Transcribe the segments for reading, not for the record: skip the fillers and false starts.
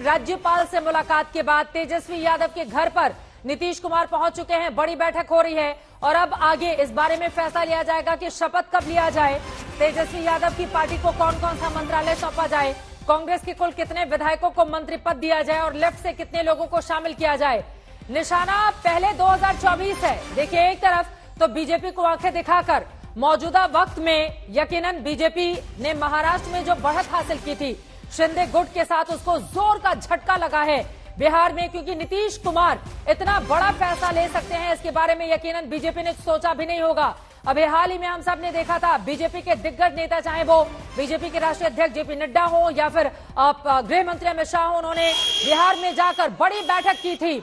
राज्यपाल से मुलाकात के बाद तेजस्वी यादव के घर पर नीतीश कुमार पहुंच चुके हैं। बड़ी बैठक हो रही है और अब आगे इस बारे में फैसला लिया जाएगा कि शपथ कब लिया जाए, तेजस्वी यादव की पार्टी को कौन कौन सा मंत्रालय सौंपा जाए, कांग्रेस के कुल कितने विधायकों को मंत्री पद दिया जाए और लेफ्ट से कितने लोगों को शामिल किया जाए। निशाना पहले 2024 है। देखिए, एक तरफ तो बीजेपी को आंखें दिखाकर मौजूदा वक्त में यकीनन बीजेपी ने महाराष्ट्र में जो बढ़त हासिल की थी शिंदे गुट के साथ, उसको जोर का झटका लगा है बिहार में, क्योंकि नीतीश कुमार इतना बड़ा फैसला ले सकते हैं इसके बारे में यकीनन बीजेपी ने सोचा भी नहीं होगा। अभी हाल ही में हम सब ने देखा था बीजेपी के दिग्गज नेता, चाहे वो बीजेपी के राष्ट्रीय अध्यक्ष जेपी नड्डा हो या फिर गृह मंत्री अमित शाह हो, उन्होंने बिहार में जाकर बड़ी बैठक की थी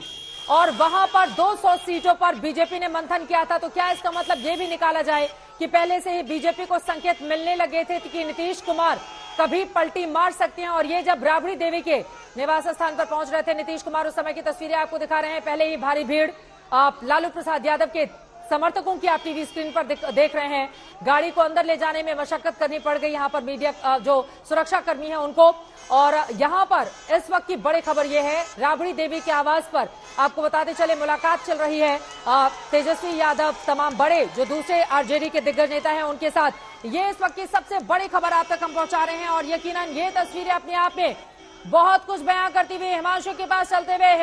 और वहां पर 200 सीटों पर बीजेपी ने मंथन किया था। तो क्या इसका मतलब ये भी निकाला जाए कि पहले से ही बीजेपी को संकेत मिलने लगे थे कि नीतीश कुमार कभी पलटी मार सकते हैं। और ये जब राबड़ी देवी के निवास स्थान पर पहुंच रहे थे नीतीश कुमार, उस समय की तस्वीरें आपको दिखा रहे हैं। पहले ही भारी भीड़ लालू प्रसाद यादव के समर्थकों की आप टीवी स्क्रीन पर देख रहे हैं। गाड़ी को अंदर ले जाने में मशक्कत करनी पड़ गई यहाँ पर मीडिया जो सुरक्षा कर्मी है उनको। और यहाँ पर इस वक्त की बड़ी खबर यह है, राबड़ी देवी के आवास पर आपको बताते चले मुलाकात चल रही है तेजस्वी यादव, तमाम बड़े जो दूसरे आरजेडी के दिग्गज नेता हैं उनके साथ। ये इस वक्त की सबसे बड़ी खबर आप तक हम पहुंचा रहे हैं और यकीनन ये तस्वीरें अपने आप में बहुत कुछ बयां करती हुई। हिमांशु के पास चलते हुए,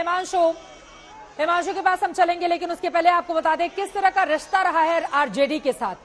हिमांशु के पास हम चलेंगे, लेकिन उसके पहले आपको बता दें किस तरह का रिश्ता रहा है आरजेडी के साथ।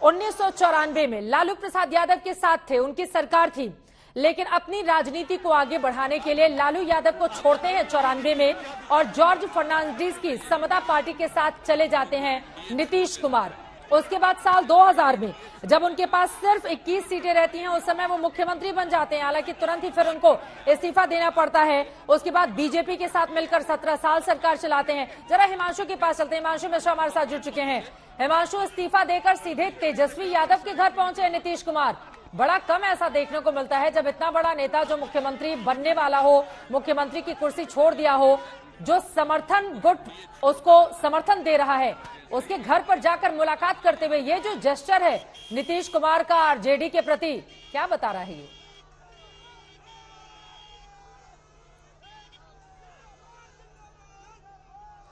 1994 में लालू प्रसाद यादव के साथ थे, उनकी सरकार थी, लेकिन अपनी राजनीति को आगे बढ़ाने के लिए लालू यादव को छोड़ते हैं 94 में और जॉर्ज फर्नांडिस की समता पार्टी के साथ चले जाते हैं नीतीश कुमार। उसके बाद साल 2000 में जब उनके पास सिर्फ 21 सीटें रहती हैं, उस समय वो मुख्यमंत्री बन जाते हैं, हालांकि तुरंत ही फिर उनको इस्तीफा देना पड़ता है। उसके बाद बीजेपी के साथ मिलकर 17 साल सरकार चलाते हैं। जरा हिमांशु के पास चलते हैं, हिमांशु मिश्रा हमारे साथ जुड़ चुके हैं। हिमांशु, इस्तीफा देकर सीधे तेजस्वी यादव के घर पहुंचे नीतीश कुमार। बड़ा कम ऐसा देखने को मिलता है जब इतना बड़ा नेता जो मुख्यमंत्री बनने वाला हो, मुख्यमंत्री की कुर्सी छोड़ दिया हो, जो समर्थन गुट उसको समर्थन दे रहा है, उसके घर पर जाकर मुलाकात करते हुए ये जो जेस्चर है नीतीश कुमार का आरजेडी के प्रति, क्या बता रहा है ये?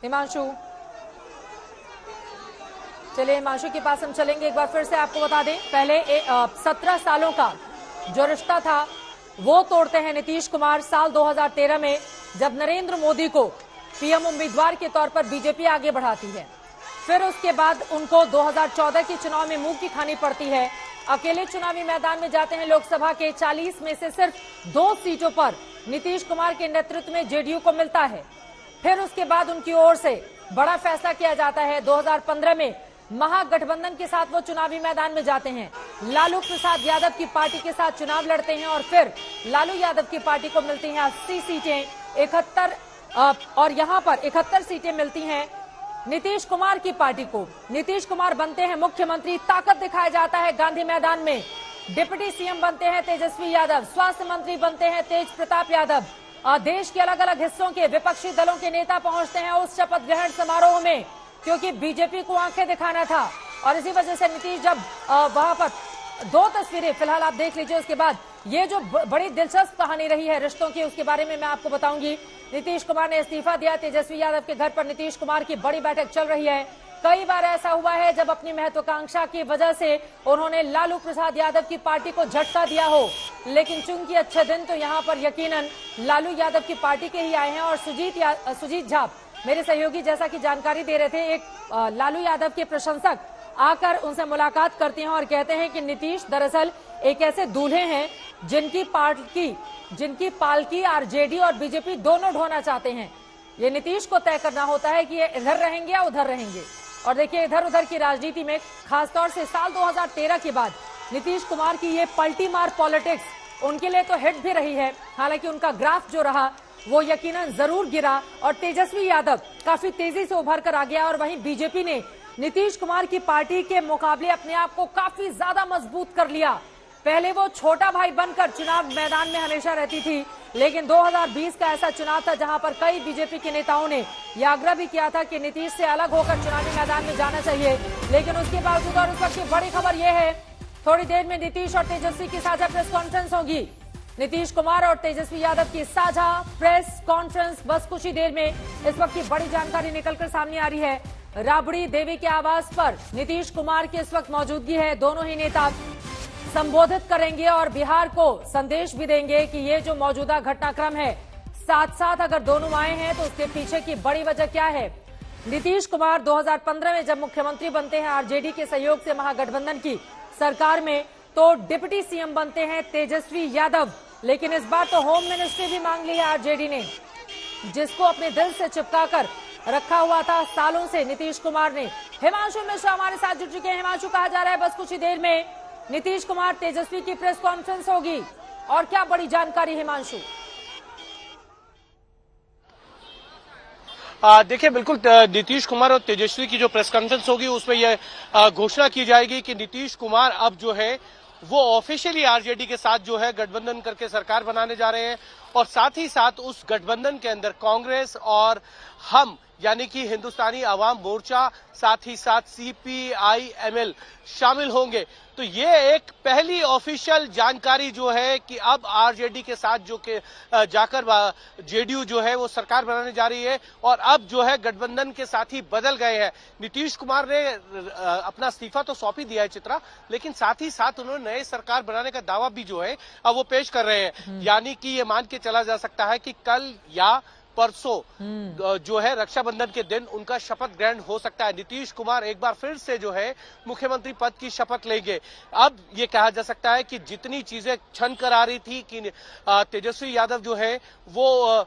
हिमांशु, चलिए हिमांशु के पास हम चलेंगे। एक बार फिर से आपको बता दें, पहले 17 सालों का जो रिश्ता था वो तोड़ते हैं नीतीश कुमार साल 2013 में, जब नरेंद्र मोदी को पीएम उम्मीदवार के तौर पर बीजेपी आगे बढ़ाती है। फिर उसके बाद उनको 2014 के चुनाव में मुंह की खानी पड़ती है। अकेले चुनावी मैदान में जाते हैं। लोकसभा के 40 में से सिर्फ 2 सीटों पर नीतीश कुमार के नेतृत्व में जेडीयू को मिलता है। फिर उसके बाद उनकी ओर से बड़ा फैसला किया जाता है। 2015 में महागठबंधन के साथ वो चुनावी मैदान में जाते हैं, लालू प्रसाद यादव की पार्टी के साथ चुनाव लड़ते हैं और फिर लालू यादव की पार्टी को मिलती हैं 80 सीटें, 71 और यहां पर 71 सीटें मिलती हैं नीतीश कुमार की पार्टी को। नीतीश कुमार बनते हैं मुख्यमंत्री, ताकत दिखाया जाता है गांधी मैदान में। डिप्टी सीएम बनते हैं तेजस्वी यादव, स्वास्थ्य मंत्री बनते हैं तेज प्रताप यादव। देश के अलग अलग हिस्सों के विपक्षी दलों के नेता पहुंचते हैं उस शपथ ग्रहण समारोह में, क्योंकि बीजेपी को आंखें दिखाना था। और इसी वजह से नीतीश जब वहां पर 2 तस्वीरें फिलहाल आप देख लीजिए, उसके बाद ये जो बड़ी दिलचस्प कहानी रही है रिश्तों की, उसके बारे में मैं आपको बताऊंगी। नीतीश कुमार ने इस्तीफा दिया, तेजस्वी यादव के घर पर नीतीश कुमार की बड़ी बैठक चल रही है। कई बार ऐसा हुआ है जब अपनी महत्वाकांक्षा की वजह से उन्होंने लालू प्रसाद यादव की पार्टी को झटका दिया हो, लेकिन चूंकि अच्छे दिन तो यहाँ पर यकीनन लालू यादव की पार्टी के ही आए हैं। और सुजीत झा मेरे सहयोगी जैसा कि जानकारी दे रहे थे, एक लालू यादव के प्रशंसक आकर उनसे मुलाकात करते हैं और कहते हैं कि नीतीश दरअसल एक ऐसे दूल्हे हैं जिनकी पालकी आरजेडी और बीजेपी दोनों ढोना चाहते हैं। ये नीतीश को तय करना होता है कि ये इधर रहेंगे या उधर रहेंगे। और देखिए, इधर उधर की राजनीति में खासतौर से साल 2013 के बाद नीतीश कुमार की ये पलटी मार पॉलिटिक्स उनके लिए तो हिट भी रही है। हालांकि उनका ग्राफ जो रहा वो यकीनन जरूर गिरा और तेजस्वी यादव काफी तेजी से उभर कर आ गया। और वहीं बीजेपी ने नीतीश कुमार की पार्टी के मुकाबले अपने आप को काफी ज्यादा मजबूत कर लिया। पहले वो छोटा भाई बनकर चुनाव मैदान में हमेशा रहती थी, लेकिन 2020 का ऐसा चुनाव था जहां पर कई बीजेपी के नेताओं ने यह आग्रह भी किया था कि नीतीश से अलग होकर चुनावी मैदान में जाना चाहिए। लेकिन उसके बावजूद और उस वक्त की बड़ी खबर यह है, थोड़ी देर में नीतीश और तेजस्वी की साझा प्रेस कॉन्फ्रेंस होगी। नीतीश कुमार और तेजस्वी यादव की साझा प्रेस कॉन्फ्रेंस बस कुछ ही देर में इस वक्त की बड़ी जानकारी निकलकर सामने आ रही है। राबड़ी देवी के आवास पर नीतीश कुमार की इस वक्त मौजूदगी है। दोनों ही नेता संबोधित करेंगे और बिहार को संदेश भी देंगे कि ये जो मौजूदा घटनाक्रम है, साथ साथ अगर दोनों आए हैं तो उसके पीछे की बड़ी वजह क्या है। नीतीश कुमार 2015 में जब मुख्यमंत्री बनते हैं आरजेडी के सहयोग से महागठबंधन की सरकार में, तो डिप्टी सीएम बनते हैं तेजस्वी यादव। लेकिन इस बार तो होम मिनिस्ट्री भी मांग ली है आरजेडी ने, जिसको अपने दिल से चिपकाकर रखा हुआ था सालों से नीतीश कुमार ने। हिमांशु मिश्रा हमारे साथ जुड़ चुके हैं। हिमांशु, कहा जा रहा है बस कुछ ही देर में नीतीश कुमार तेजस्वी की प्रेस कॉन्फ्रेंस होगी, और क्या बड़ी जानकारी हिमांशु? देखिए, बिल्कुल नीतीश कुमार और तेजस्वी की जो प्रेस कॉन्फ्रेंस होगी उसमें यह घोषणा की जाएगी कि नीतीश कुमार अब जो है वो ऑफिशियली आरजेडी के साथ जो है गठबंधन करके सरकार बनाने जा रहे हैं, और साथ ही साथ उस गठबंधन के अंदर कांग्रेस और हम यानी कि हिंदुस्तानी आवाम मोर्चा, साथ ही साथ सीपीआई-एमएल शामिल होंगे। तो ये एक पहली ऑफिशियल जानकारी जो है कि अब आरजेडी के साथ जो के जाकर जेडीयू जो है वो सरकार बनाने जा रही है, और अब जो है गठबंधन के साथी बदल गए हैं। नीतीश कुमार ने अपना इस्तीफा तो सौंप ही दिया है चित्रा, लेकिन साथ ही साथ उन्होंने नए सरकार बनाने का दावा भी जो है अब वो पेश कर रहे हैं। यानी कि ये मान के चला जा सकता है कि कल या परसों जो है रक्षाबंधन के दिन उनका शपथ ग्रहण हो सकता है। नीतीश कुमार एक बार फिर से जो है मुख्यमंत्री पद की शपथ लेंगे। अब ये कहा जा सकता है कि जितनी चीजें छन कर आ रही थी कि तेजस्वी यादव जो है वो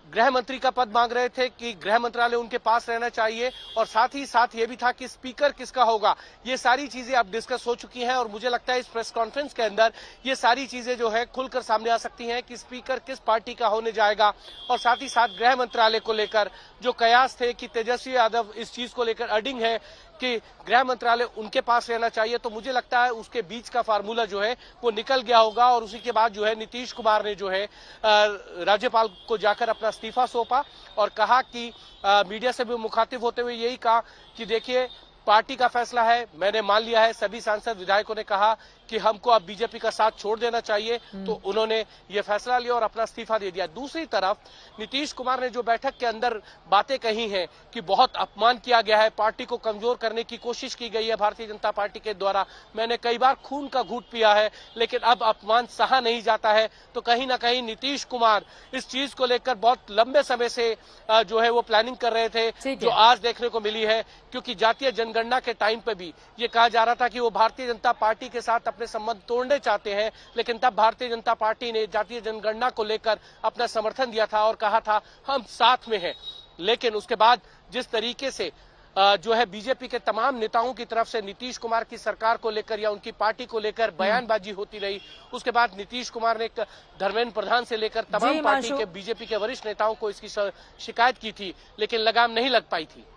गृह मंत्री का पद मांग रहे थे कि गृह मंत्रालय उनके पास रहना चाहिए, और साथ ही साथ ये भी था कि स्पीकर किसका होगा। ये सारी चीजें अब डिस्कस हो चुकी हैं, और मुझे लगता है इस प्रेस कॉन्फ्रेंस के अंदर ये सारी चीजें जो है खुलकर सामने आ सकती हैं कि स्पीकर किस पार्टी का होने जाएगा। और साथ ही साथ गृह मंत्रालय को लेकर जो कयास थे कि तेजस्वी यादव इस चीज को लेकर अडिंग है कि गृह मंत्रालय उनके पास रहना चाहिए, तो मुझे लगता है उसके बीच का फार्मूला जो है वो निकल गया होगा। और उसी के बाद जो है नीतीश कुमार ने जो है राज्यपाल को जाकर अपना इस्तीफा सौंपा और कहा कि मीडिया से भी मुखातिब होते हुए यही कहा कि देखिए, पार्टी का फैसला है, मैंने मान लिया है। सभी सांसद विधायकों ने कहा कि हमको अब बीजेपी का साथ छोड़ देना चाहिए, तो उन्होंने ये फैसला लिया और अपना इस्तीफा दे दिया। दूसरी तरफ नीतीश कुमार ने जो बैठक के अंदर बातें कही हैं कि बहुत अपमान किया गया है, पार्टी को कमजोर करने की कोशिश की गई है भारतीय जनता पार्टी के द्वारा, मैंने कई बार खून का घूंट पिया है, लेकिन अब अपमान सहा नहीं जाता है। तो कहीं ना कहीं नीतीश कुमार इस चीज को लेकर बहुत लंबे समय से जो है वो प्लानिंग कर रहे थे, जो आज देखने को मिली है। क्योंकि जातीय जनगणना के टाइम पे भी ये कहा जा रहा था कि वो भारतीय जनता पार्टी के साथ अपने संबंध तोड़ने चाहते हैं, लेकिन तब भारतीय जनता पार्टी ने जातीय जनगणना को लेकर अपना समर्थन दिया था और कहा था हम साथ में हैं। लेकिन उसके बाद जिस तरीके से जो है बीजेपी के तमाम नेताओं की तरफ से नीतीश कुमार की सरकार को लेकर या उनकी पार्टी को लेकर बयानबाजी होती रही, उसके बाद नीतीश कुमार ने धर्मेंद्र प्रधान से लेकर तमाम पार्टी के बीजेपी के वरिष्ठ नेताओं को इसकी शिकायत की थी, लेकिन लगाम नहीं लग पाई थी।